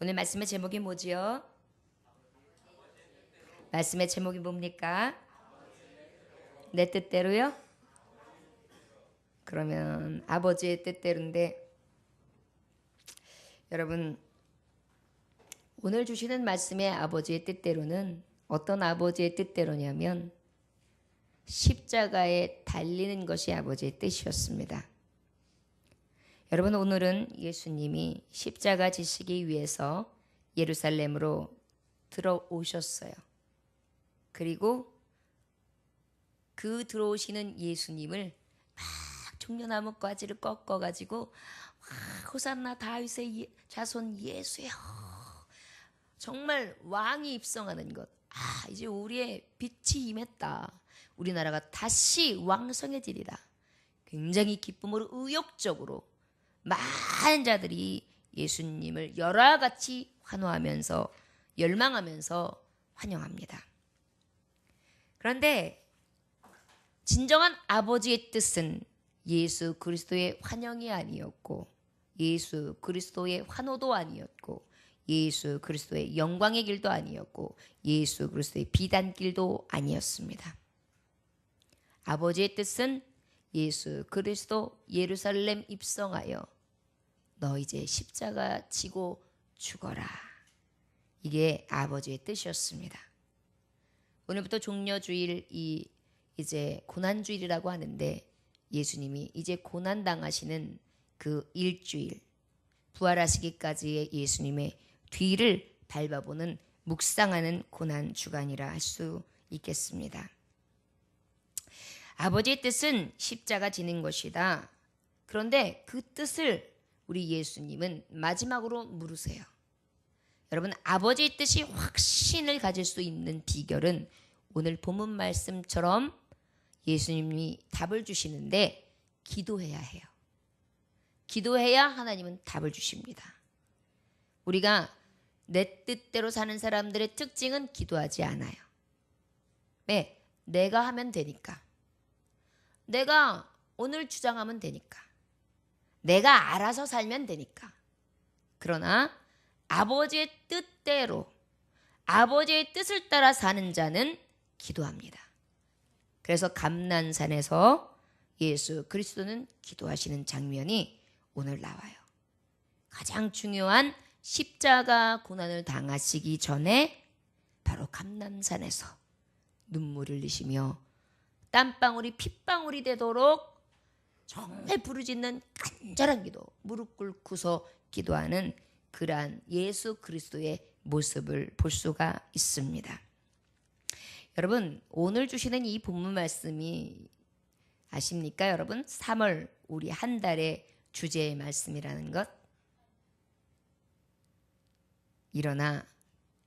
오늘 말씀의 제목이 뭐지요? 말씀의 제목이 뭡니까? 내 뜻대로요? 그러면 아버지의 뜻대로인데, 여러분, 오늘 주시는 말씀의 아버지의 뜻대로는 어떤 아버지의 뜻대로냐면 십자가에 달리는 것이 아버지의 뜻이었습니다. 여러분, 오늘은 예수님이 십자가 지시기 위해서 예루살렘으로 들어오셨어요. 그리고 그 들어오시는 예수님을 막 종려나무 가지를 꺾어가지고 호산나 다윗의 자손 예수여, 정말 왕이 입성하는 것. 이제 우리의 빛이 임했다. 우리나라가 다시 왕성해지리라. 굉장히 기쁨으로 의욕적으로 많은 자들이 예수님을 여러 가지 환호하면서 열망하면서 환영합니다. 그런데 진정한 아버지의 뜻은 예수 그리스도의 환영이 아니었고, 예수 그리스도의 환호도 아니었고, 예수 그리스도의 영광의 길도 아니었고, 예수 그리스도의 비단길도 아니었습니다. 아버지의 뜻은 예수 그리스도 예루살렘 입성하여 너 이제 십자가 지고 죽어라. 이게 아버지의 뜻이었습니다. 오늘부터 종려주일, 이제 고난주일이라고 하는데, 예수님이 이제 고난 당하시는 그 일주일, 부활하시기까지의 예수님의 뒤를 밟아보는, 묵상하는 고난 주간이라 할 수 있겠습니다. 아버지의 뜻은 십자가 지는 것이다. 그런데 그 뜻을 우리 예수님은 마지막으로 물으세요. 여러분, 아버지의 뜻이 확신을 가질 수 있는 비결은 오늘 본문 말씀처럼 예수님이 답을 주시는데 기도해야 해요. 기도해야 하나님은 답을 주십니다. 우리가 내 뜻대로 사는 사람들의 특징은 기도하지 않아요. 왜? 내가 하면 되니까. 내가 오늘 주장하면 되니까. 내가 알아서 살면 되니까. 그러나 아버지의 뜻대로, 아버지의 뜻을 따라 사는 자는 기도합니다. 그래서 감난산에서 예수 그리스도는 기도하시는 장면이 오늘 나와요. 가장 중요한 십자가 고난을 당하시기 전에 바로 감난산에서 눈물을 흘리시며 땀방울이 핏방울이 되도록 정말 부르짖는 간절한 기도, 무릎 꿇고서 기도하는 그러한 예수 그리스도의 모습을 볼 수가 있습니다. 여러분, 오늘 주시는 이 본문 말씀이 아십니까? 여러분, 3월 우리 한 달의 주제의 말씀이라는 것. 일어나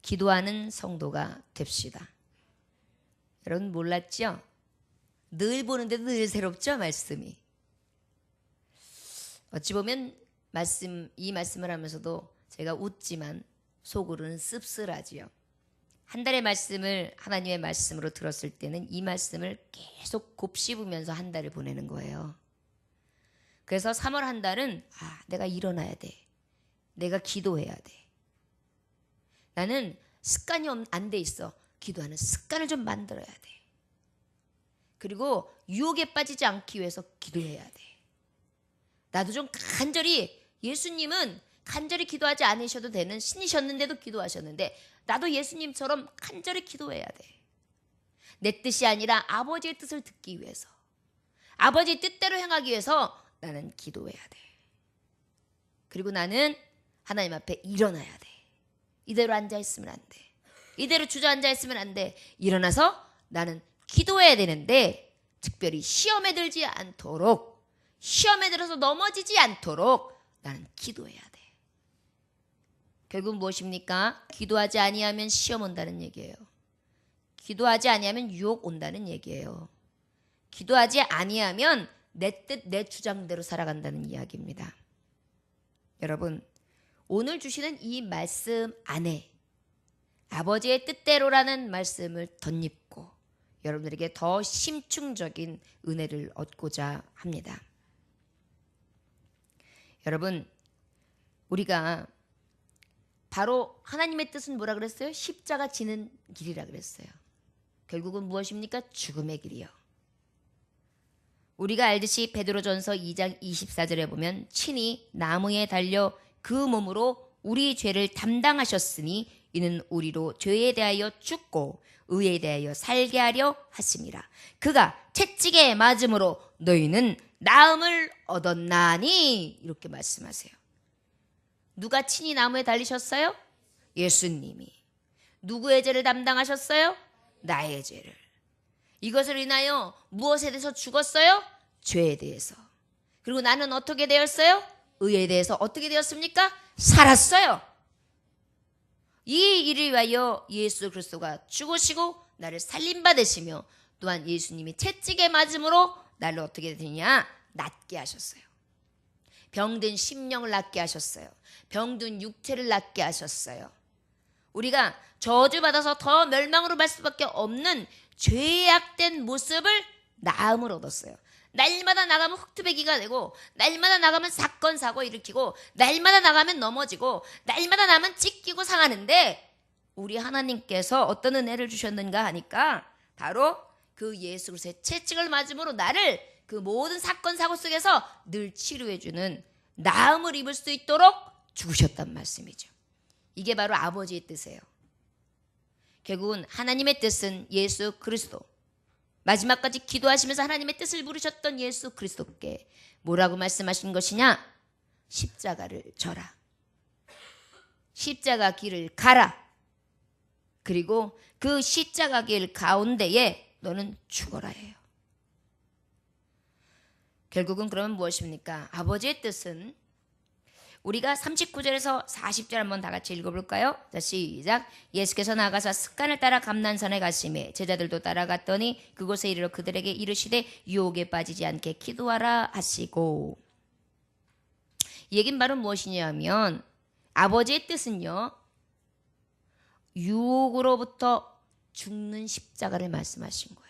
기도하는 성도가 됩시다. 여러분 몰랐죠? 늘 보는데 늘 새롭죠, 말씀이. 어찌 보면 이 말씀을 하면서도 제가 웃지만 속으로는 씁쓸하지요. 한 달의 말씀을 하나님의 말씀으로 들었을 때는 이 말씀을 계속 곱씹으면서 한 달을 보내는 거예요. 그래서 3월 한 달은 내가 일어나야 돼. 내가 기도해야 돼. 나는 습관이 안 돼 있어. 기도하는 습관을 좀 만들어야 돼. 그리고 유혹에 빠지지 않기 위해서 기도해야 돼. 나도 좀 간절히, 예수님은 간절히 기도하지 않으셔도 되는 신이셨는데도 기도하셨는데 나도 예수님처럼 간절히 기도해야 돼. 내 뜻이 아니라 아버지의 뜻을 듣기 위해서, 아버지의 뜻대로 행하기 위해서 나는 기도해야 돼. 그리고 나는 하나님 앞에 일어나야 돼. 이대로 앉아있으면 안 돼. 이대로 주저앉아있으면 안 돼. 일어나서 나는 기도해야 되는데, 특별히 시험에 들지 않도록, 시험에 들어서 넘어지지 않도록 나는 기도해야 돼. 결국 무엇입니까? 기도하지 아니하면 시험 온다는 얘기예요. 기도하지 아니하면 유혹 온다는 얘기예요. 기도하지 아니하면 내 뜻, 내 주장대로 살아간다는 이야기입니다. 여러분, 오늘 주시는 이 말씀 안에 아버지의 뜻대로라는 말씀을 덧입고 여러분들에게 더 심층적인 은혜를 얻고자 합니다. 여러분, 우리가 바로 하나님의 뜻은 뭐라 그랬어요? 십자가 지는 길이라 그랬어요. 결국은 무엇입니까? 죽음의 길이요. 우리가 알듯이 베드로전서 2장 24절에 보면 친히 나무에 달려 그 몸으로 우리 죄를 담당하셨으니 이는 우리로 죄에 대하여 죽고 의에 대하여 살게 하려 하심이라. 그가 채찍에 맞음으로 너희는 나음을 얻었나니. 이렇게 말씀하세요. 누가 친히 나무에 달리셨어요? 예수님이. 누구의 죄를 담당하셨어요? 나의 죄를. 이것을 인하여 무엇에 대해서 죽었어요? 죄에 대해서. 그리고 나는 어떻게 되었어요? 의에 대해서 어떻게 되었습니까? 살았어요. 이 일을 위하여 예수 그리스도가 죽으시고 나를 살림받으시며 또한 예수님이 채찍에 맞음으로 나를 어떻게 되느냐? 낫게 하셨어요. 병든 심령을 낫게 하셨어요. 병든 육체를 낫게 하셨어요. 우리가 저주받아서 더 멸망으로 갈 수밖에 없는 죄악된 모습을 나음을 얻었어요. 날마다 나가면 흑투배기가 되고, 날마다 나가면 사건 사고 일으키고, 날마다 나가면 넘어지고, 날마다 나면 찢기고 상하는데 우리 하나님께서 어떤 은혜를 주셨는가 하니까 바로 그 예수 그리스도의 채찍을 맞음으로 나를 그 모든 사건 사고 속에서 늘 치료해주는 나음을 입을 수 있도록 죽으셨단 말씀이죠. 이게 바로 아버지의 뜻이에요. 결국은 하나님의 뜻은 예수 그리스도, 마지막까지 기도하시면서 하나님의 뜻을 물으셨던 예수 그리스도께 뭐라고 말씀하신 것이냐? 십자가를 져라. 십자가 길을 가라. 그리고 그 십자가 길 가운데에 너는 죽어라 해요. 결국은 그러면 무엇입니까? 아버지의 뜻은 우리가 39절에서 40절 한번 다 같이 읽어볼까요? 자, 시작. 예수께서 나가사 습관을 따라 감난산에 가시매 제자들도 따라갔더니 그곳에 이르러 그들에게 이르시되 유혹에 빠지지 않게 기도하라 하시고. 이 얘기는 바로 무엇이냐면 아버지의 뜻은요, 유혹으로부터 죽는 십자가를 말씀하신 거예요.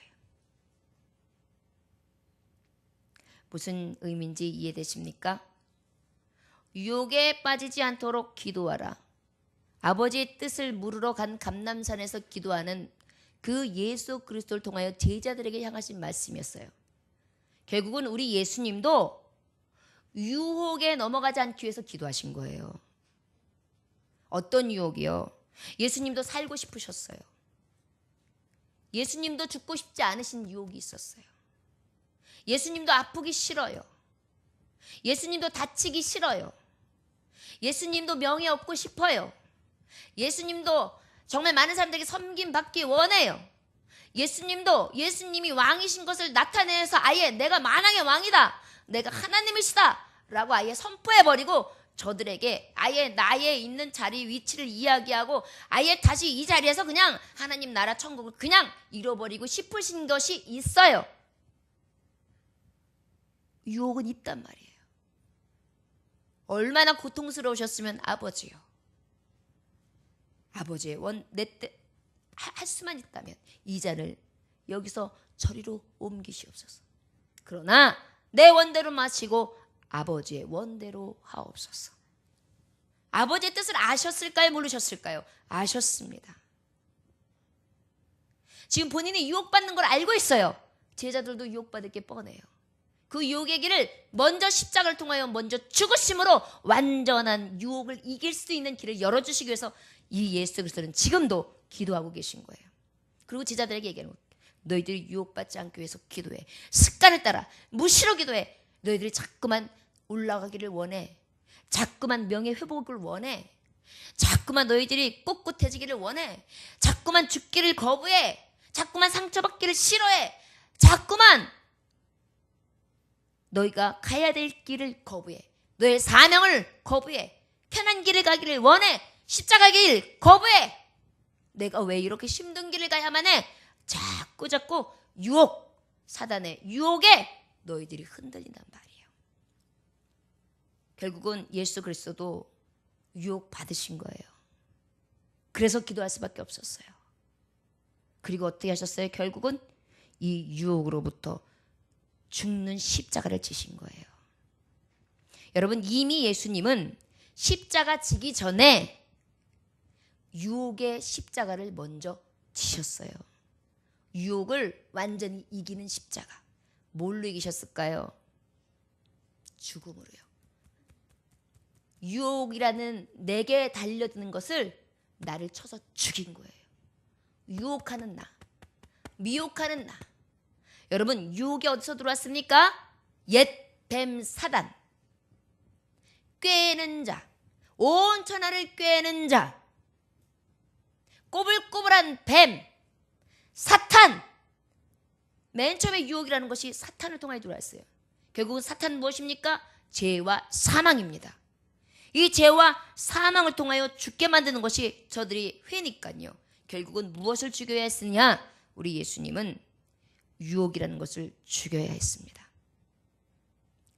무슨 의미인지 이해되십니까? 유혹에 빠지지 않도록 기도하라. 아버지의 뜻을 물으러 간 감람산에서 기도하는 그 예수 그리스도를 통하여 제자들에게 향하신 말씀이었어요. 결국은 우리 예수님도 유혹에 넘어가지 않기 위해서 기도하신 거예요. 어떤 유혹이요? 예수님도 살고 싶으셨어요. 예수님도 죽고 싶지 않으신 유혹이 있었어요. 예수님도 아프기 싫어요. 예수님도 다치기 싫어요. 예수님도 명예 얻고 싶어요. 예수님도 정말 많은 사람들에게 섬김받기 원해요. 예수님도 예수님이 왕이신 것을 나타내서 아예 내가 만왕의 왕이다, 내가 하나님이시다 라고 아예 선포해버리고 저들에게 아예 나의 있는 자리 위치를 이야기하고 아예 다시 이 자리에서 그냥 하나님 나라 천국을 그냥 잃어버리고 싶으신 것이 있어요. 유혹은 있단 말이에요. 얼마나 고통스러우셨으면 아버지요. 아버지의 내 때 할 수만 있다면 이 잔을 여기서 저리로 옮기시옵소서. 그러나 내 원대로 마시고 아버지의 원대로 하옵소서. 아버지의 뜻을 아셨을까요? 모르셨을까요? 아셨습니다. 지금 본인이 유혹받는 걸 알고 있어요. 제자들도 유혹받을 게 뻔해요. 그 유혹의 길을 먼저 십자가를 통하여 먼저 죽으심으로 완전한 유혹을 이길 수 있는 길을 열어주시기 위해서 이 예수 그리스도는 지금도 기도하고 계신 거예요. 그리고 제자들에게 얘기하는 거예요. 너희들이 유혹받지 않기 위해서 기도해. 습관을 따라 무시로 기도해. 너희들이 자꾸만 올라가기를 원해. 자꾸만 명예회복을 원해. 자꾸만 너희들이 꿋꿋해지기를 원해. 자꾸만 죽기를 거부해. 자꾸만 상처받기를 싫어해. 자꾸만 너희가 가야 될 길을 거부해. 너의 사명을 거부해. 편한 길을 가기를 원해. 십자가 길 거부해. 내가 왜 이렇게 힘든 길을 가야만 해? 자꾸 유혹, 사단의 유혹에 너희들이 흔들린단 말이에요. 결국은 예수 그리스도도 유혹 받으신 거예요. 그래서 기도할 수밖에 없었어요. 그리고 어떻게 하셨어요? 결국은 이 유혹으로부터 죽는 십자가를 지신 거예요. 여러분, 이미 예수님은 십자가 지기 전에 유혹의 십자가를 먼저 지셨어요. 유혹을 완전히 이기는 십자가. 뭘로 이기셨을까요? 죽음으로요. 유혹이라는 내게 달려드는 것을 나를 쳐서 죽인 거예요. 유혹하는 나, 미혹하는 나. 여러분, 유혹이 어디서 들어왔습니까? 옛 뱀 사단. 꾀는 자, 온 천하를 꾀는 자, 꼬불꼬불한 뱀, 사탄. 맨 처음에 유혹이라는 것이 사탄을 통하여 들어왔어요. 결국은 사탄은 무엇입니까? 죄와 사망입니다. 이 죄와 사망을 통하여 죽게 만드는 것이 저들이 회니까요. 결국은 무엇을 죽여야 했느냐? 우리 예수님은 유혹이라는 것을 죽여야 했습니다.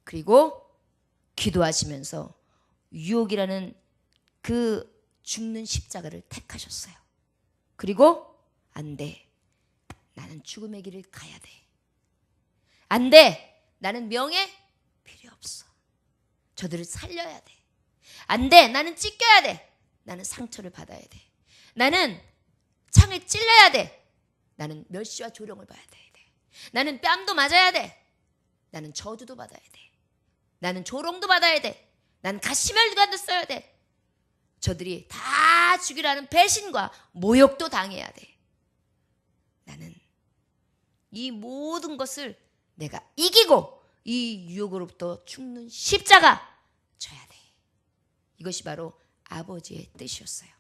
그리고 기도하시면서 유혹이라는 그 죽는 십자가를 택하셨어요. 그리고 안 돼. 나는 죽음의 길을 가야 돼. 안 돼. 나는 명예 필요 없어. 저들을 살려야 돼. 안 돼. 나는 찢겨야 돼. 나는 상처를 받아야 돼. 나는 창에 찔려야 돼. 나는 멸시와 조롱을 받아야 돼. 나는 뺨도 맞아야 돼. 나는 저주도 받아야 돼. 나는 조롱도 받아야 돼. 나는 가시멜도 써야 돼. 저들이 다 죽이라는 배신과 모욕도 당해야 돼. 나는 이 모든 것을 내가 이기고 이 유혹으로부터 죽는 십자가 져야 돼. 이것이 바로 아버지의 뜻이었어요.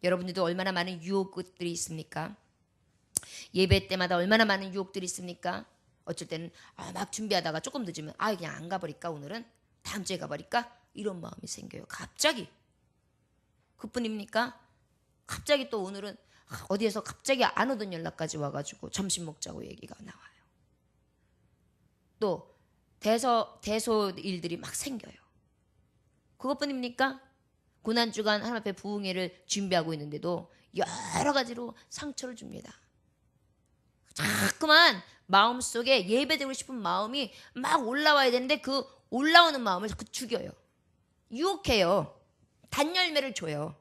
여러분들도 얼마나 많은 유혹들이 있습니까? 예배 때마다 얼마나 많은 유혹들이 있습니까? 어쩔 때는 막 준비하다가 조금 늦으면 그냥 안 가버릴까, 오늘은? 다음 주에 가버릴까? 이런 마음이 생겨요. 갑자기. 그뿐입니까? 갑자기 또 오늘은 어디에서 갑자기 안 오던 연락까지 와가지고 점심 먹자고 얘기가 나와요. 또 대소 일들이 막 생겨요. 그것뿐입니까? 고난주간 하나님 앞에 부흥회를 준비하고 있는데도 여러 가지로 상처를 줍니다. 자꾸만 마음속에 예배드리고 싶은 마음이 막 올라와야 되는데 그 올라오는 마음을 자꾸 죽여요. 유혹해요. 단열매를 줘요.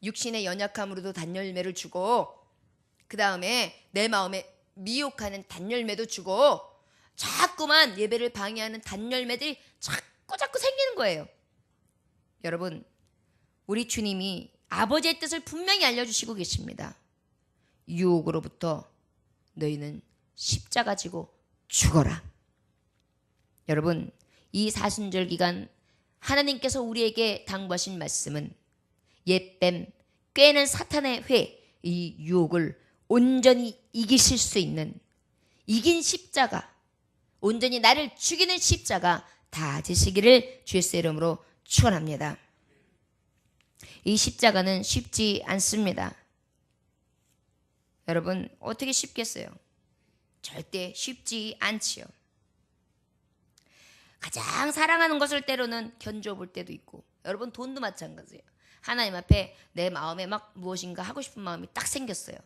육신의 연약함으로도 단열매를 주고, 그 다음에 내 마음에 미혹하는 단열매도 주고, 자꾸만 예배를 방해하는 단열매들이 자꾸 생기는 거예요. 여러분, 우리 주님이 아버지의 뜻을 분명히 알려주시고 계십니다. 유혹으로부터 너희는 십자가 지고 죽어라. 여러분, 이 사순절 기간 하나님께서 우리에게 당부하신 말씀은 옛뱀 꾀는 사탄의 회, 이 유혹을 온전히 이기실 수 있는 이긴 십자가, 온전히 나를 죽이는 십자가 다 지시기를 주의 이름으로 축원합니다. 이 십자가는 쉽지 않습니다. 여러분, 어떻게 쉽겠어요? 절대 쉽지 않지요. 가장 사랑하는 것을 때로는 견뎌볼 때도 있고, 여러분 돈도 마찬가지예요. 하나님 앞에 내 마음에 막 무엇인가 하고 싶은 마음이 딱 생겼어요.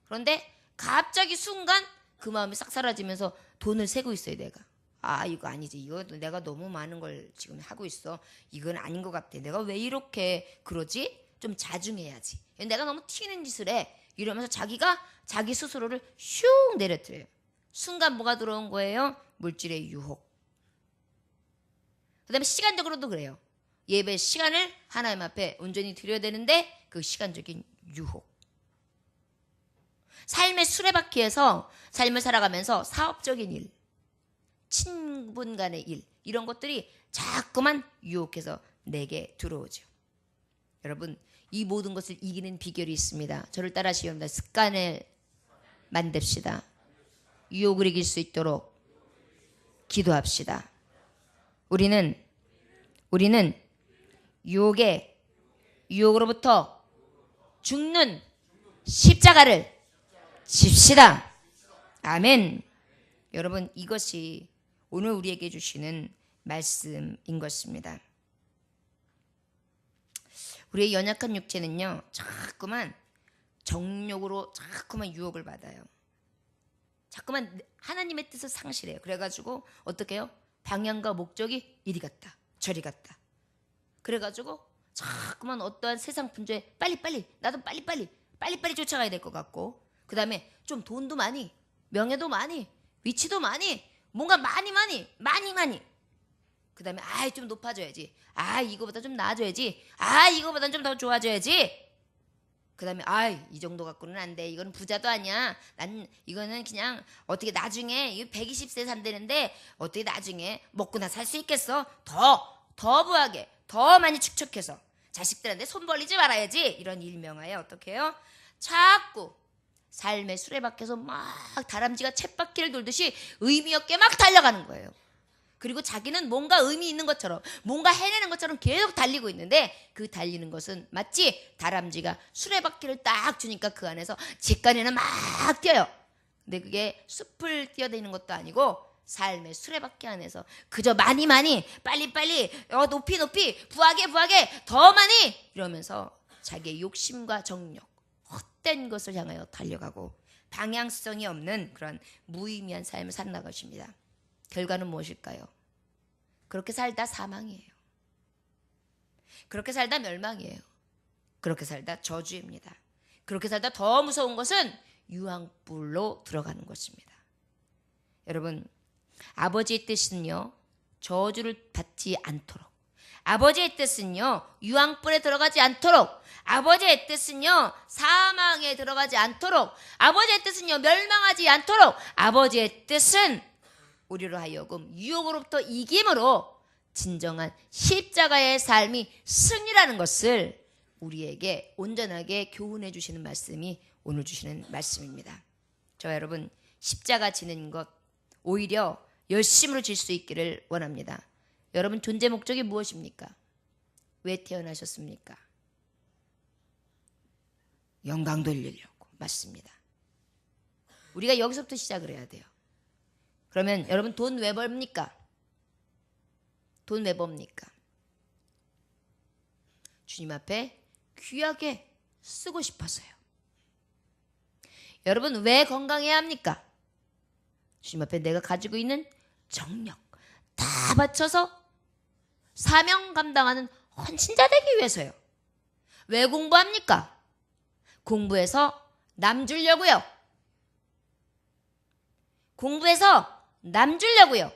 그런데 갑자기 순간 그 마음이 싹 사라지면서 돈을 세고 있어요. 내가 이거 아니지, 이거 내가 너무 많은 걸 지금 하고 있어, 이건 아닌 것 같아, 내가 왜 이렇게 그러지, 좀 자중해야지, 내가 너무 튀는 짓을 해, 이러면서 자기가 자기 스스로를 슉 내려뜨려요. 순간 뭐가 들어온 거예요? 물질의 유혹. 그 다음에 시간적으로도 그래요. 예배 시간을 하나님 앞에 온전히 드려야 되는데 그 시간적인 유혹. 삶의 수레바퀴에서 삶을 살아가면서 사업적인 일, 친분 간의 일, 이런 것들이 자꾸만 유혹해서 내게 들어오죠. 여러분, 이 모든 것을 이기는 비결이 있습니다. 저를 따라하시기 바랍니다. 습관을 만듭시다. 유혹을 이길 수 있도록 기도합시다. 우리는 유혹으로부터 죽는 십자가를 집시다. 아멘. 여러분, 이것이 오늘 우리에게 주시는 말씀인 것입니다. 우리의 연약한 육체는요, 자꾸만 정욕으로 자꾸만 유혹을 받아요. 자꾸만 하나님의 뜻을 상실해요. 그래가지고 어떻게 해요? 방향과 목적이 이리 갔다 저리 갔다. 그래가지고 자꾸만 어떠한 세상 분주에 빨리빨리, 나도 빨리빨리 쫓아가야 될 것 같고, 그 다음에 좀 돈도 많이, 명예도 많이, 위치도 많이, 뭔가 많이, 그 다음에 좀 높아져야지, 이거보다 좀 나아져야지, 이거보다 좀 더 좋아져야지, 그 다음에 이 정도 갖고는 안 돼, 이거는 부자도 아니야, 이거는 그냥 어떻게 나중에 120세 산다는데 어떻게 나중에 먹고나 살 수 있겠어, 더 부하게, 더 많이 축적해서 자식들한테 손 벌리지 말아야지, 이런 일명하에 어떻게 해요? 자꾸 삶의 수레바퀴에서 막 다람쥐가 쳇바퀴를 돌듯이 의미 없게 막 달려가는 거예요. 그리고 자기는 뭔가 의미 있는 것처럼, 뭔가 해내는 것처럼 계속 달리고 있는데, 그 달리는 것은 마치 다람쥐가 수레바퀴를 딱 주니까 그 안에서 직간에는 막 뛰어요. 근데 그게 숲을 뛰어다니는 것도 아니고 삶의 수레바퀴 안에서 그저 많이, 빨리, 높이, 부하게, 더 많이, 이러면서 자기의 욕심과 정욕, 헛된 것을 향하여 달려가고 방향성이 없는 그런 무의미한 삶을 살아나갈 것입니다. 결과는 무엇일까요? 그렇게 살다 사망이에요. 그렇게 살다 멸망이에요. 그렇게 살다 저주입니다. 그렇게 살다 더 무서운 것은 유황불로 들어가는 것입니다. 여러분, 아버지의 뜻은요, 저주를 받지 않도록, 아버지의 뜻은요, 유황불에 들어가지 않도록, 아버지의 뜻은요, 사망에 들어가지 않도록, 아버지의 뜻은요, 멸망하지 않도록, 아버지의 뜻은 우리로 하여금 유혹으로부터 이김으로 진정한 십자가의 삶이 승리라는 것을 우리에게 온전하게 교훈해 주시는 말씀이 오늘 주시는 말씀입니다. 저와 여러분, 십자가 지는 것 오히려 열심으로 질 수 있기를 원합니다. 여러분, 존재 목적이 무엇입니까? 왜 태어나셨습니까? 영광 돌리려고. 맞습니다. 우리가 여기서부터 시작을 해야 돼요. 그러면 여러분, 돈 왜 벌입니까? 돈 왜 법니까? 주님 앞에 귀하게 쓰고 싶어서요. 여러분, 왜 건강해야 합니까? 주님 앞에 내가 가지고 있는 정력 다 바쳐서 사명 감당하는 헌신자 되기 위해서요. 왜 공부합니까? 공부해서 남 주려고요. 공부해서 남 주려고요.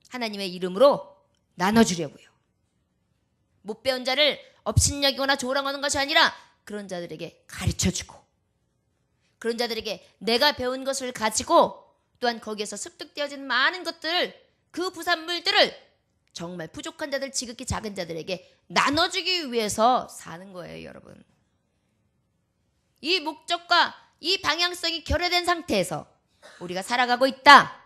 하나님의 이름으로 나눠주려고요. 못 배운 자를 업신여기거나 조롱하는 것이 아니라 그런 자들에게 가르쳐주고, 그런 자들에게 내가 배운 것을 가지고 또한 거기에서 습득되어진 많은 것들을, 그 부산물들을 정말 부족한 자들, 지극히 작은 자들에게 나눠주기 위해서 사는 거예요, 여러분. 이 목적과 이 방향성이 결여된 상태에서 우리가 살아가고 있다.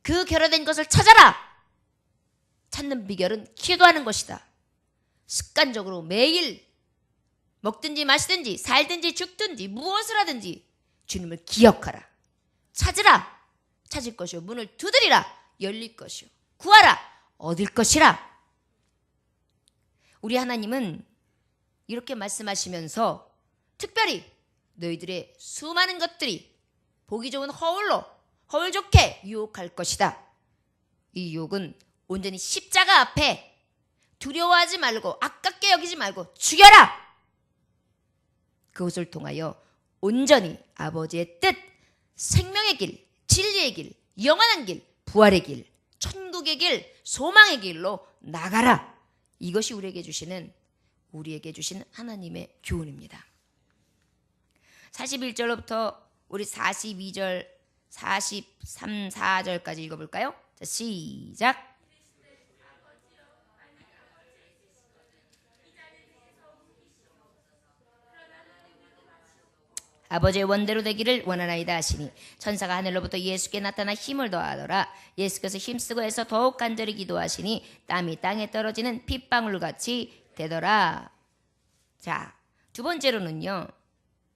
그 결여된 것을 찾아라. 찾는 비결은 기도하는 것이다. 습관적으로 매일 먹든지 마시든지 살든지 죽든지 무엇을 하든지 주님을 기억하라. 찾으라. 찾을 것이요 문을 두드리라. 열릴 것이요 구하라. 얻을 것이라. 우리 하나님은 이렇게 말씀하시면서 특별히 너희들의 수많은 것들이 보기 좋은 허울 좋게 유혹할 것이다. 이 유혹은 온전히 십자가 앞에 두려워하지 말고 아깝게 여기지 말고 죽여라. 그것을 통하여 온전히 아버지의 뜻, 생명의 길, 진리의 길, 영원한 길, 부활의 길, 천국의 길, 소망의 길로 나가라. 이것이 우리에게 주신 하나님의 교훈입니다. 41절로부터 우리 42절, 43, 4절까지 읽어볼까요? 자, 시작. 아버지의 원대로 되기를 원하나이다 하시니 천사가 하늘로부터 예수께 나타나 힘을 더하더라. 예수께서 힘쓰고 해서 더욱 간절히 기도하시니 땀이 땅에 떨어지는 핏방울같이 되더라. 자, 두 번째로는요,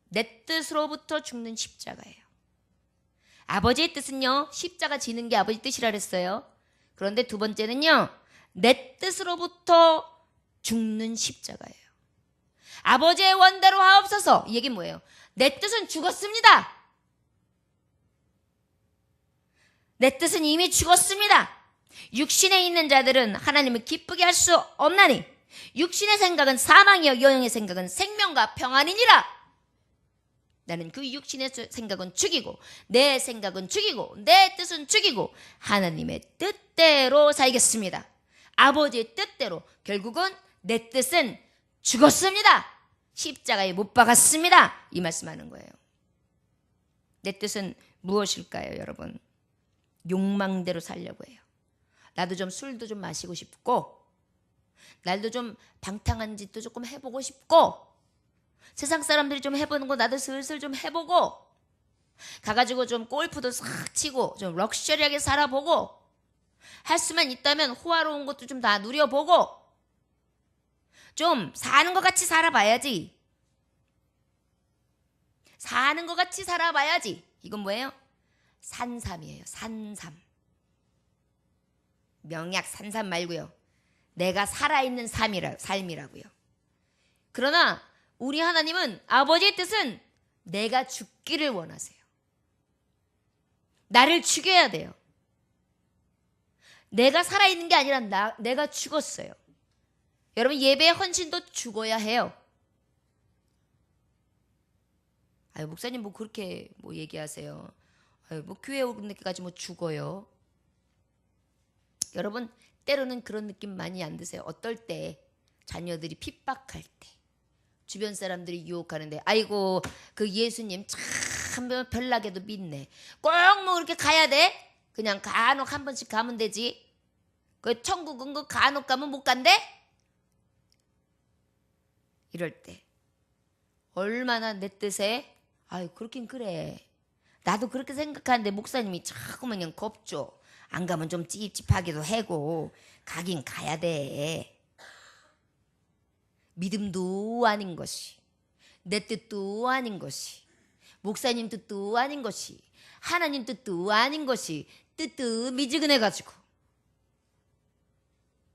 내 뜻으로부터 죽는 십자가예요. 아버지의 뜻은요, 십자가 지는 게 아버지 뜻이라 그랬어요. 그런데 두 번째는요, 내 뜻으로부터 죽는 십자가예요. 아버지의 원대로 하옵소서. 이 얘기는 뭐예요? 내 뜻은 죽었습니다. 내 뜻은 이미 죽었습니다. 육신에 있는 자들은 하나님을 기쁘게 할 수 없나니 육신의 생각은 사망이요 영의 생각은 생명과 평안이니라. 나는 그 육신의 생각은 죽이고 내 생각은 죽이고 내 뜻은 죽이고 하나님의 뜻대로 살겠습니다. 아버지의 뜻대로. 결국은 내 뜻은 죽었습니다. 십자가에 못 박았습니다. 이 말씀하는 거예요. 내 뜻은 무엇일까요, 여러분? 욕망대로 살려고 해요. 나도 좀 술도 좀 마시고 싶고, 나도 좀 방탕한 짓도 조금 해보고 싶고, 세상 사람들이 좀 해보는 거 나도 슬슬 좀 해보고, 가가지고 좀 골프도 싹 치고 좀 럭셔리하게 살아보고, 할 수만 있다면 호화로운 것도 좀 다 누려보고, 좀 사는 것 같이 살아봐야지. 사는 것 같이 살아봐야지. 이건 뭐예요? 산삼이에요. 산삼. 명약 산삼 말고요. 내가 살아있는 삶이라고요. 그러나 우리 하나님은 아버지의 뜻은 내가 죽기를 원하세요. 나를 죽여야 돼요. 내가 살아있는 게 아니라 내가 죽었어요. 여러분, 예배의 헌신도 죽어야 해요. 아유, 목사님 뭐 그렇게 뭐 얘기하세요. 아유, 뭐 교회 오는 데까지 뭐 죽어요. 여러분, 때로는 그런 느낌 많이 안 드세요? 어떨 때 자녀들이 핍박할 때, 주변 사람들이 유혹하는데, 아이고 그 예수님 참 별나게도 믿네. 꼭 뭐 그렇게 가야 돼? 그냥 간혹 한 번씩 가면 되지. 그 천국은 그 간혹 가면 못 간대? 이럴 때 얼마나 내 뜻에 아유 그렇긴 그래. 나도 그렇게 생각하는데 목사님이 자꾸만 그냥 겁줘. 안 가면 좀 찝찝하기도 하고 가긴 가야 돼. 믿음도 아닌 것이, 내 뜻도 아닌 것이, 목사님 뜻도 아닌 것이, 하나님 뜻도 아닌 것이 뜨뜻미지근해가지고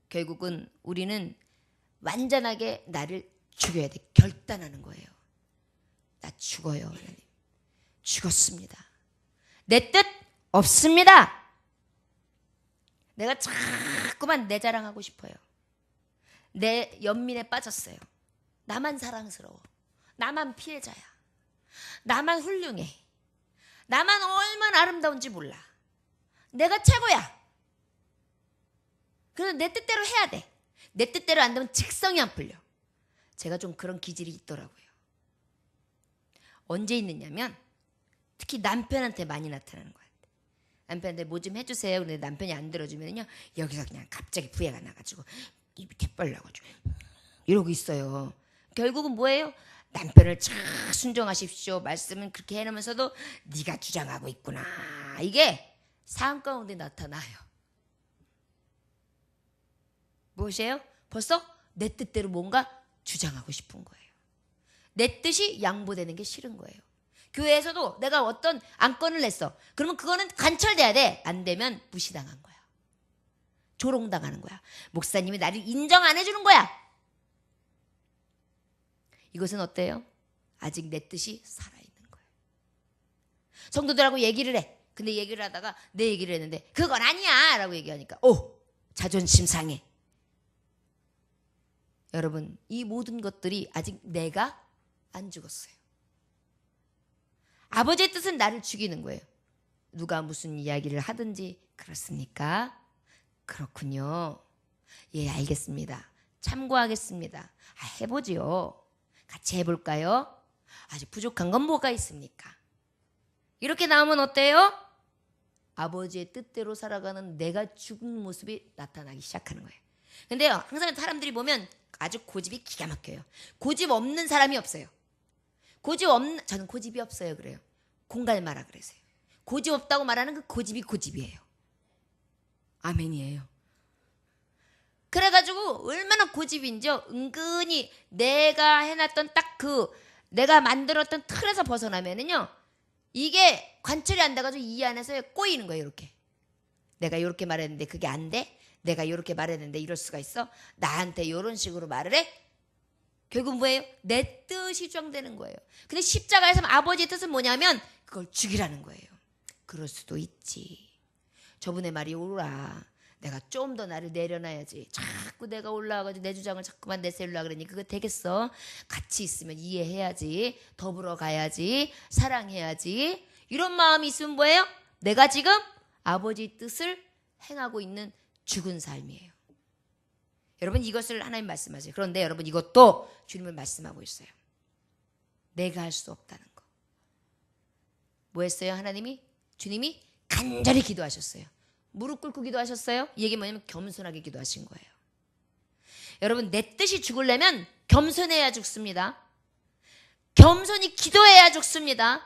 결국은 우리는 완전하게 나를 죽여야 돼. 결단하는 거예요. 나 죽어요. 하나님. 죽었습니다. 내 뜻 없습니다. 내가 자꾸만 내 자랑하고 싶어요. 내 연민에 빠졌어요. 나만 사랑스러워. 나만 피해자야. 나만 훌륭해. 나만 얼마나 아름다운지 몰라. 내가 최고야. 그래서 내 뜻대로 해야 돼. 내 뜻대로 안 되면 직성이 안 풀려. 제가 좀 그런 기질이 있더라고요. 언제 있느냐면 특히 남편한테 많이 나타나는 것 같아요. 남편한테 뭐 좀 해주세요. 근데 남편이 안 들어주면요 여기서 그냥 갑자기 부해가 나가지고 입이 개빨라가지고 이러고 있어요. 결국은 뭐예요? 남편을 잘 순종하십시오. 말씀은 그렇게 해놓으면서도 네가 주장하고 있구나. 이게 삶 가운데 나타나요. 무엇이에요? 벌써 내 뜻대로 뭔가 주장하고 싶은 거예요. 내 뜻이 양보되는 게 싫은 거예요. 교회에서도 내가 어떤 안건을 냈어. 그러면 그거는 관철돼야 돼. 안 되면 무시당한 거야. 조롱당하는 거야. 목사님이 나를 인정 안 해주는 거야. 이것은 어때요? 아직 내 뜻이 살아있는 거예요. 성도들하고 얘기를 해. 근데 얘기를 하다가 내 얘기를 했는데 그건 아니야 라고 얘기하니까 오! 자존심 상해. 여러분, 이 모든 것들이 아직 내가 안 죽었어요. 아버지의 뜻은 나를 죽이는 거예요. 누가 무슨 이야기를 하든지 그렇습니까? 그렇군요. 예, 알겠습니다. 참고하겠습니다. 해보지요. 같이 해볼까요? 아직 부족한 건 뭐가 있습니까? 이렇게 나오면 어때요? 아버지의 뜻대로 살아가는 내가 죽은 모습이 나타나기 시작하는 거예요. 근데요, 항상 사람들이 보면 아주 고집이 기가 막혀요. 고집 없는 사람이 없어요. 저는 고집이 없어요 그래요. 공갈 마라 그러세요. 고집 없다고 말하는 그 고집이 고집이에요. 아멘이에요. 그래가지고 얼마나 고집인지요. 은근히 내가 해놨던 딱 내가 만들었던 틀에서 벗어나면은요 이게 관철이 안 돼가지고 이 안에서 꼬이는 거예요. 이렇게 내가 이렇게 말했는데 그게 안 돼. 내가 이렇게 말했는데 이럴 수가 있어. 나한테 이런 식으로 말을 해. 결국 뭐예요? 내 뜻이 주장되는 거예요. 근데 십자가에서 아버지의 뜻은 뭐냐면 그걸 죽이라는 거예요. 그럴 수도 있지. 저분의 말이 옳아. 내가 좀 더 나를 내려놔야지. 자꾸 내가 올라와가지고 내 주장을 자꾸만 내세우려고 그러니 그거 되겠어? 같이 있으면 이해해야지. 더불어 가야지. 사랑해야지. 이런 마음이 있으면 뭐예요? 내가 지금 아버지 뜻을 행하고 있는 죽은 삶이에요. 여러분 이것을 하나님 말씀하세요. 그런데 여러분 이것도 주님을 말씀하고 있어요. 내가 할 수 없다는 거. 뭐 했어요? 하나님이? 주님이 간절히 기도하셨어요. 무릎 꿇고 기도하셨어요? 이 얘기 뭐냐면 겸손하게 기도하신 거예요. 여러분 내 뜻이 죽으려면 겸손해야 죽습니다. 겸손히 기도해야 죽습니다.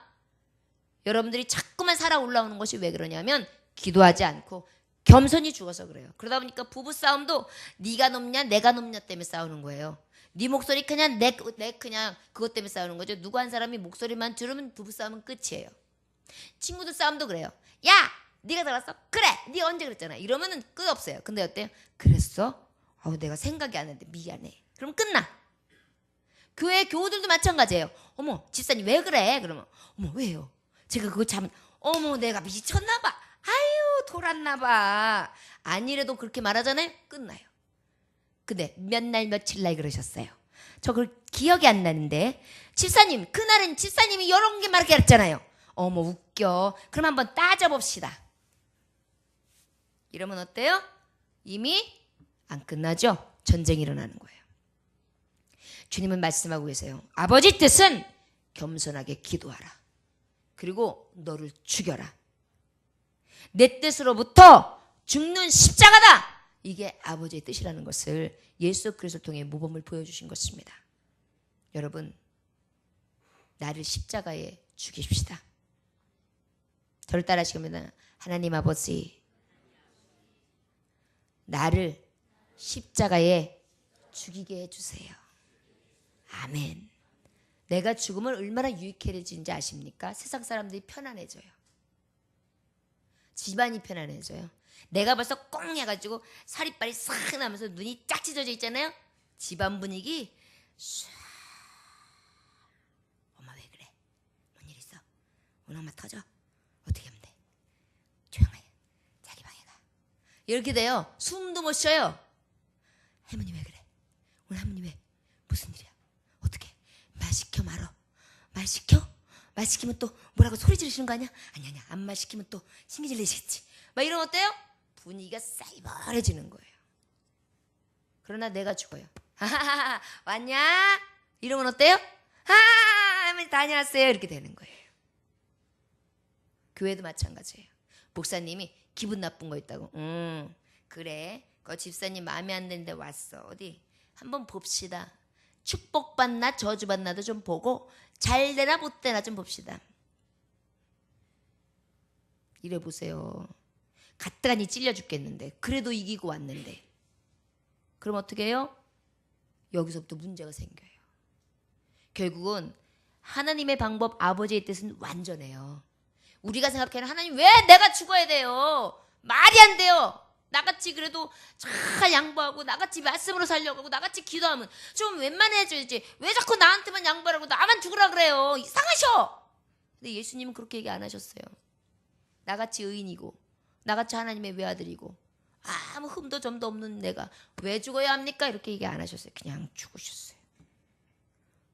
여러분들이 자꾸만 살아 올라오는 것이 왜 그러냐면 기도하지 않고 겸손히 죽어서 그래요. 그러다 보니까 부부싸움도 네가 높냐 내가 높냐 때문에 싸우는 거예요. 네 목소리 그냥 내 그냥 그것 때문에 싸우는 거죠. 누구 한 사람이 목소리만 들으면 부부싸움은 끝이에요. 친구들 싸움도 그래요. 야 네가 들었어? 그래 네가 언제 그랬잖아. 이러면은 끝 없어요. 근데 어때요? 그랬어? 내가 생각이 안 했는데 미안해. 그럼 끝나. 교회 교우들도 마찬가지예요. 어머 집사님 왜 그래? 그러면 어머 왜요? 제가 그거 어머 내가 미쳤나 봐. 아유 돌았나 봐. 아니래도 그렇게 말하잖아요. 끝나요. 근데 몇 날 며칠 날 그러셨어요. 저 그걸 기억이 안 나는데 집사님 그날은 집사님이 이런 게 말하게 했잖아요. 어머 웃겨. 그럼 한번 따져봅시다. 이러면 어때요? 이미 안 끝나죠? 전쟁이 일어나는 거예요. 주님은 말씀하고 계세요. 아버지 뜻은 겸손하게 기도하라. 그리고 너를 죽여라. 내 뜻으로부터 죽는 십자가다. 이게 아버지의 뜻이라는 것을 예수 그리스도를 통해 모범을 보여주신 것입니다. 여러분 나를 십자가에 죽이십시다. 저를 따라하시면 하나님 아버지 나를 십자가에 죽이게 해주세요. 아멘. 내가 죽으면 얼마나 유익해지는지 아십니까? 세상 사람들이 편안해져요. 집안이 편안해져요. 내가 벌써 꽁 해가지고 살이빨이 싹 나면서 눈이 짝 찢어져 있잖아요. 집안 분위기 쏴. 엄마 왜 그래? 뭔 일 있어? 오늘 엄마 터져? 어떻게 하면 돼? 조용해. 자기 방에 가. 이렇게 돼요. 숨도 못 쉬어요. 할머니 왜 그래? 오늘 할머니 왜? 무슨 일이야? 어떻게? 말 시켜 말어. 말 시켜? 말 시키면 또 뭐라고 소리 지르시는 거 아니야? 아니야 안 말 시키면 또 신경질 내시겠지. 막 이러면 어때요? 분위기가 싸이벌해지는 거예요. 그러나 내가 죽어요. 하하하 왔냐? 이러면 어때요? 할머니 다녀왔어요. 이렇게 되는 거예요. 교회도 마찬가지예요. 목사님이 기분 나쁜 거 있다고. 그래. 그 집사님 마음에 안 드는데 왔어. 어디 한번 봅시다. 축복받나 저주받나도 좀 보고 잘 되나 못 되나 좀 봅시다. 이래 보세요. 갖다가니 찔려 죽겠는데 그래도 이기고 왔는데 그럼 어떻게 해요? 여기서부터 문제가 생겨요. 결국은 하나님의 방법 아버지의 뜻은 완전해요. 우리가 생각하는 하나님 왜 내가 죽어야 돼요? 말이 안 돼요. 나같이 그래도 잘 양보하고 나같이 말씀으로 살려고 하고 나같이 기도하면 좀 웬만해야지. 왜 자꾸 나한테만 양보하고 나만 죽으라 그래요? 이상하셔. 근데 예수님은 그렇게 얘기 안 하셨어요. 나같이 의인이고 나같이 하나님의 외아들이고 아무 흠도 점도 없는 내가 왜 죽어야 합니까? 이렇게 얘기 안 하셨어요. 그냥 죽으셨어요.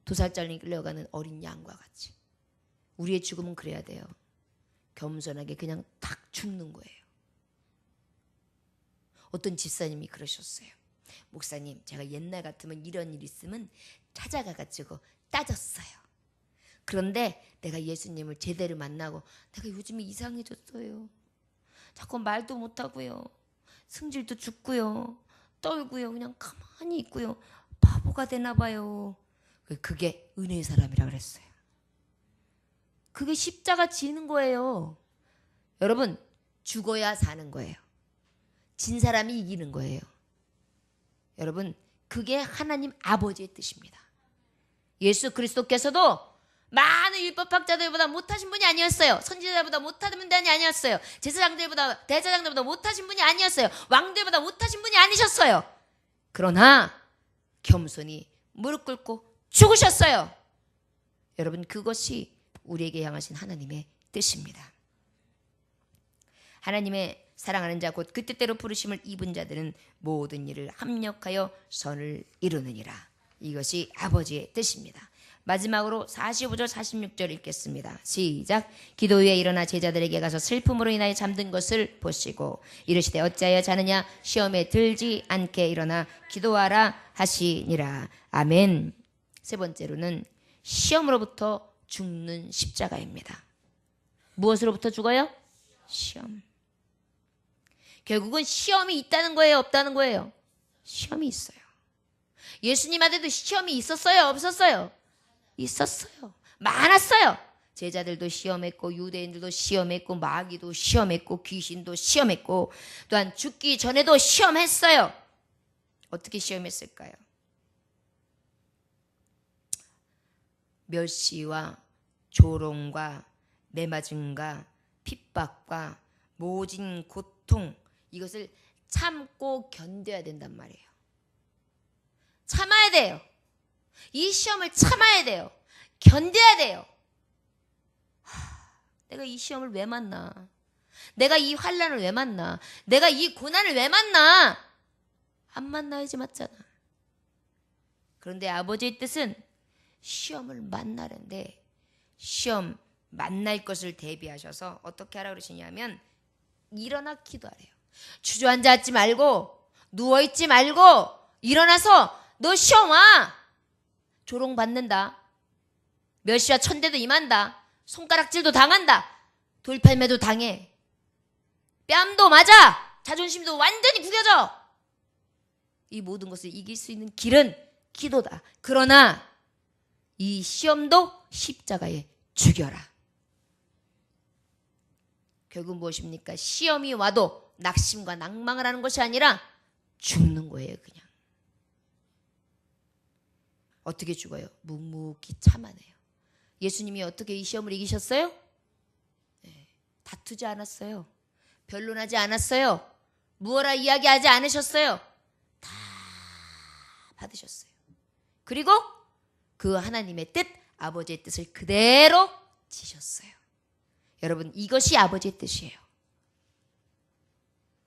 도살장에 끌려가는 어린 양과 같이. 우리의 죽음은 그래야 돼요. 겸손하게 그냥 탁 죽는 거예요. 어떤 집사님이 그러셨어요. 목사님 제가 옛날 같으면 이런 일 있으면 찾아가가지고 따졌어요. 그런데 내가 예수님을 제대로 만나고 내가 요즘에 이상해졌어요. 자꾸 말도 못하고요. 승질도 죽고요. 떨고요. 그냥 가만히 있고요. 바보가 되나 봐요. 그게 은혜의 사람이라 그랬어요. 그게 십자가 지는 거예요. 여러분 죽어야 사는 거예요. 진 사람이 이기는 거예요. 여러분 그게 하나님 아버지의 뜻입니다. 예수 그리스도께서도 많은 율법학자들보다 못하신 분이 아니었어요. 선지자들보다 못하신 분이 아니었어요. 제사장들보다 대제사장들보다 못하신 분이 아니었어요. 왕들보다 못하신 분이 아니셨어요. 그러나 겸손히 무릎 꿇고 죽으셨어요. 여러분 그것이 우리에게 향하신 하나님의 뜻입니다. 하나님의 사랑하는 자 곧 그 뜻대로 부르심을 입은 자들은 모든 일을 합력하여 선을 이루느니라. 이것이 아버지의 뜻입니다. 마지막으로 45절 46절 읽겠습니다. 시작. 기도 후에 일어나 제자들에게 가서 슬픔으로 인하여 잠든 것을 보시고 이르시되 어찌하여 자느냐 시험에 들지 않게 일어나 기도하라 하시니라. 아멘. 세 번째로는 시험으로부터 죽는 십자가입니다. 무엇으로부터 죽어요? 시험. 결국은 시험이 있다는 거예요, 없다는 거예요? 시험이 있어요. 예수님한테도 시험이 있었어요, 없었어요? 있었어요. 많았어요. 제자들도 시험했고 유대인들도 시험했고 마귀도 시험했고 귀신도 시험했고 또한 죽기 전에도 시험했어요. 어떻게 시험했을까요? 멸시와 조롱과 매맞음과 핍박과 모진 고통, 이것을 참고 견뎌야 된단 말이에요. 참아야 돼요. 이 시험을 참아야 돼요. 견뎌야 돼요. 내가 이 시험을 왜 만나? 내가 이 환난을 왜 만나? 내가 이 고난을 왜 만나? 안 만나야지 맞잖아. 그런데 아버지의 뜻은 시험을 만나는데 시험 만날 것을 대비하셔서 어떻게 하라 그러시냐면 일어나 기도하래요. 주저앉아 있지 말고 누워있지 말고 일어나서 너 시험 와. 조롱받는다. 멸시와 천대도 임한다. 손가락질도 당한다. 돌팔매도 당해. 뺨도 맞아. 자존심도 완전히 구겨져. 이 모든 것을 이길 수 있는 길은 기도다. 그러나 이 시험도 십자가에 죽여라. 결국 무엇입니까? 시험이 와도 낙심과 낭망을 하는 것이 아니라 죽는 거예요. 그냥. 어떻게 죽어요? 묵묵히 참아내요. 예수님이 어떻게 이 시험을 이기셨어요? 네, 다투지 않았어요. 변론하지 않았어요. 무어라 이야기하지 않으셨어요. 다 받으셨어요. 그리고 그 하나님의 뜻, 아버지의 뜻을 그대로 지셨어요. 여러분, 이것이 아버지의 뜻이에요.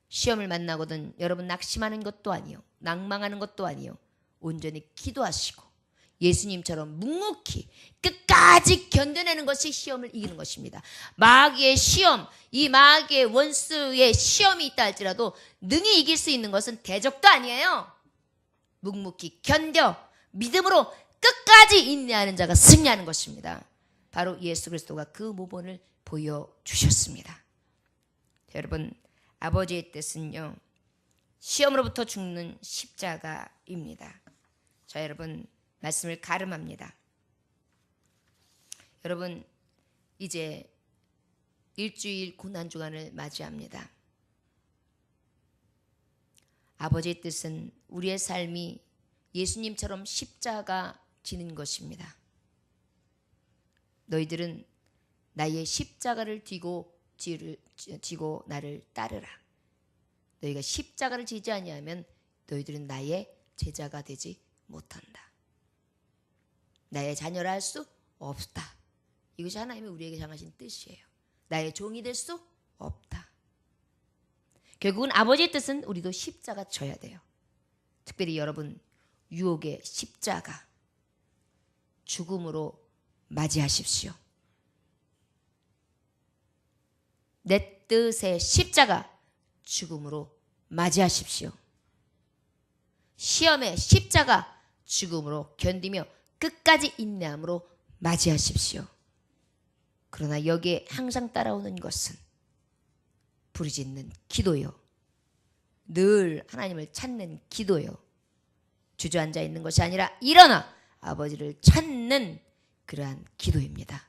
시험을 만나거든 여러분 낙심하는 것도 아니요, 낭망하는 것도 아니요, 온전히 기도하시고 예수님처럼 묵묵히 끝까지 견뎌내는 것이 시험을 이기는 것입니다. 마귀의 시험, 이 마귀의 원수의 시험이 있다 할지라도 능히 이길 수 있는 것은 대적도 아니에요. 묵묵히 견뎌 믿음으로 끝까지 인내하는 자가 승리하는 것입니다. 바로 예수 그리스도가 그 모본을 보여주셨습니다. 여러분, 아버지의 뜻은요, 시험으로부터 죽는 십자가입니다. 자, 여러분, 말씀을 가름합니다. 여러분, 이제 일주일 고난주간을 맞이합니다. 아버지의 뜻은 우리의 삶이 예수님처럼 십자가 지는 것입니다. 너희들은 나의 십자가를 지고 나를 따르라. 너희가 십자가를 지지 아니하면 너희들은 나의 제자가 되지 못한다. 나의 자녀라 할 수 없다. 이것이 하나님이 우리에게 정하신 뜻이에요. 나의 종이 될 수 없다. 결국은 아버지의 뜻은 우리도 십자가 져야 돼요. 특별히 여러분, 유혹의 십자가, 죽음으로 맞이하십시오. 내 뜻의 십자가, 죽음으로 맞이하십시오. 시험의 십자가, 죽음으로 견디며 끝까지 인내함으로 맞이하십시오. 그러나 여기에 항상 따라오는 것은 부르짖는 기도요, 늘 하나님을 찾는 기도요, 주저앉아 있는 것이 아니라 일어나 아버지를 찾는 그러한 기도입니다.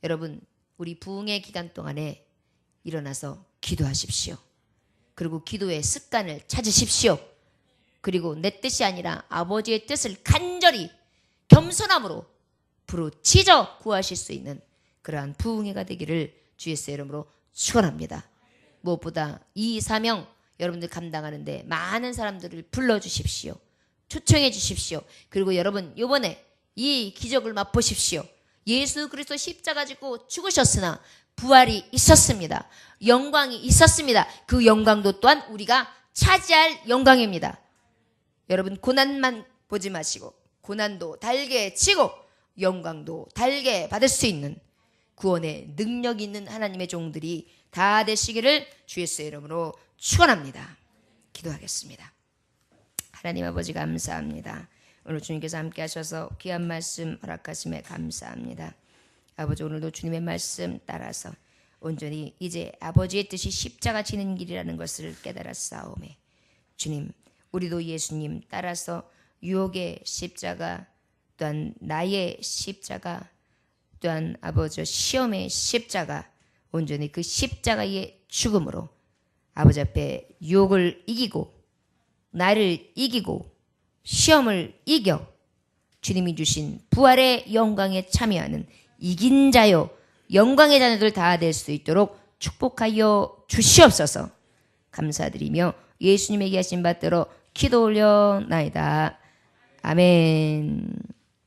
여러분, 우리 부흥의 기간 동안에 일어나서 기도하십시오. 그리고 기도의 습관을 찾으십시오. 그리고 내 뜻이 아니라 아버지의 뜻을 간절히 겸손함으로 부르짖어 구하실 수 있는 그러한 부흥회가 되기를 주 예수의 이름으로 축원합니다. 무엇보다 이 사명 여러분들 감당하는데 많은 사람들을 불러주십시오. 초청해 주십시오. 그리고 여러분, 이번에 이 기적을 맛보십시오. 예수 그리스도 십자가 지고 죽으셨으나 부활이 있었습니다. 영광이 있었습니다. 그 영광도 또한 우리가 차지할 영광입니다. 여러분 고난만 보지 마시고 고난도 달게 치고 영광도 달게 받을 수 있는 구원의 능력 있는 하나님의 종들이 다 되시기를 주 예수의 이름으로 축원합니다. 기도하겠습니다. 하나님 아버지 감사합니다. 오늘 주님께서 함께 하셔서 귀한 말씀 허락하심에 감사합니다. 아버지 오늘도 주님의 말씀 따라서 온전히 이제 아버지의 뜻이 십자가 지는 길이라는 것을 깨달았사오매 주님 우리도 예수님 따라서 유혹의 십자가 또한 나의 십자가 또한 아버지 시험의 십자가 온전히 그 십자가의 죽음으로 아버지 앞에 유혹을 이기고 나를 이기고 시험을 이겨 주님이 주신 부활의 영광에 참여하는 이긴 자요 영광의 자녀들 다 될 수 있도록 축복하여 주시옵소서. 감사드리며 예수님에게 하신 받들어 기도 올려나이다. 아멘.